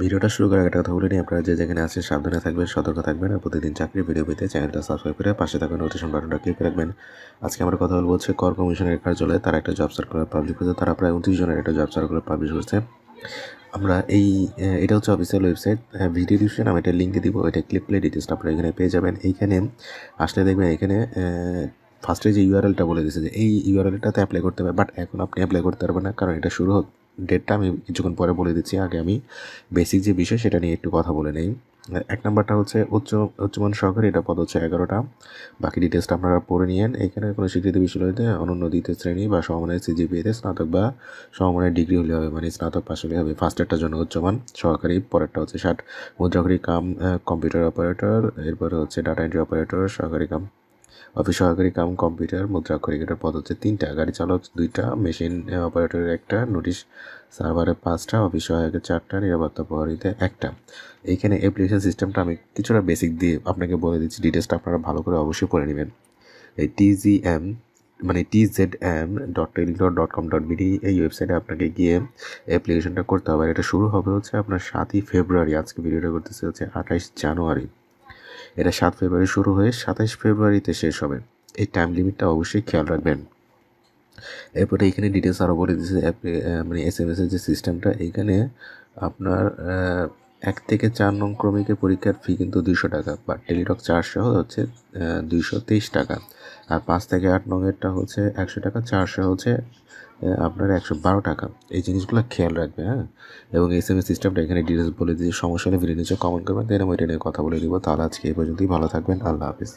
ভিডিওটা শুরু করার একটা কথা বলে নিই, আপনারা যে যেখানে আছেন সাবধানে থাকবেন, সতর্ক থাকবেন আর প্রতিদিন চাকরির ভিডিও পেতে চ্যানেলটা সাবস্ক্রাইব করে পাশে থাকা নোটিফিকেশন বাটনটা ক্লিক করে রাখবেন। আজকে আমরা কথা বলবো হচ্ছে কর কমিশনের কার্যালয়ে তারা একটা জব সার্কুলার পাবলিশ করেছে। তারা প্রায় 29 জনের একটা জব সার্কুলার পাবলিশ করছে। আমরা এটা হচ্ছে অফিসিয়াল ওয়েবসাইট, ভিডিও ডিসক্রিপশন আমি একটা লিঙ্ক দিয়ে দিব, এটা ক্লিক করলে ডিটেলসটা আপনারা এখানে পেয়ে যাবেন। এইখানে আসলে দেখবেন এখানে ফার্স্টে যে ইউআরএলটা বলে দিয়েছে যে এই ইউআরএলটাতে অ্যাপ্লাই করতে হবে, বাট এখন আপনি অ্যাপ্লাই করতে পারবেন না, কারণ এটা শুরু ডেটটা আমি কিছুক্ষণ পরে বলে দিচ্ছি। আগে আমি বেসিক যে বিষয় সেটা নিয়ে একটু কথা বলে নেই। এক নাম্বারটা হচ্ছে উচ্চমান সহকারী, এটা পদ হচ্ছে 11টা। বাকি ডিটেলসটা আপনারা পড়ে নিয়েন। এখানে কোনো স্বীকৃত বিশ্ববিদ্যালয়তে অনন্য দ্বিতীয় শ্রেণী বা সমমানের সিজিপিএতে স্নাতক বা সমমানের ডিগ্রি হলে হবে, মানে স্নাতক পাশ হলে হবে। ফার্স্টেরটার জন্য উচ্চমান সহকারী, পরেরটা হচ্ছে 60 মুদ্রাক্ষরী কাম কম্পিউটার অপারেটর, এরপরে হচ্ছে ডাটা এন্ট্রি অপারেটর, সহকারী কাম অফিস সহকারী কাম কম্পিউটার মুদ্রাক্ষরিক, এটার পদ হচ্ছে 3টা। গাড়ি চালক 2টা, মেশিন অপারেটরের 1টা, নোটিশ সার্ভারে 5টা, অফিস সহায়কের 4টা, নিরাপত্তা প্রহরীতে 1টা। এইখানে অ্যাপ্লিকেশন সিস্টেমটা আমি কিছুটা বেসিক দিয়ে আপনাকে বলে দিচ্ছি, ডিটেলসটা আপনারা ভালো করে অবশ্যই পড়ে নেবেন। এই TZM মানে TZM.টেলিটক.com.bd এই ওয়েবসাইটে আপনাকে গিয়ে অ্যাপ্লিকেশনটা করতে হবে। এটা শুরু হবে হচ্ছে আপনার 7ই ফেব্রুয়ারি। আজকে ভিডিওটা করতেছে হচ্ছে 28 জানুয়ারি। এটা 7 ফেব্রুয়ারি শুরু হয়ে 27 ফেব্রুয়ারিতে শেষ হবে। এই টাইম লিমিটটা অবশ্যই খেয়াল রাখবেন। এরপরে এইখানে ডিটেলস আরও বলে দিচ্ছে, মানে SMS এর যে সিস্টেমটা, এইখানে আপনার 1 থেকে 4 নং ক্রমিকের পরীক্ষার ফি কিন্তু 200 টাকা, বা টেলিটক 4 সহ হচ্ছে 223 টাকা। আর 5 থেকে 8 নংয়েরটা হচ্ছে 100 টাকা, 4 সহ হচ্ছে আপনার 112 টাকা। এই জিনিসগুলো খেয়াল রাখবে, হ্যাঁ। এবং SMS সিস্টেমটা এখানে ডিটেলস বলে দিয়েছে। সমস্যা হলে ভিডিও নিচে কমেন্ট করবেন, দেন আমি এটা নিয়ে কথা বলে দিব। তাহলে আজকে এই পর্যন্তই, ভালো থাকবেন, আল্লাহ হাফিজ।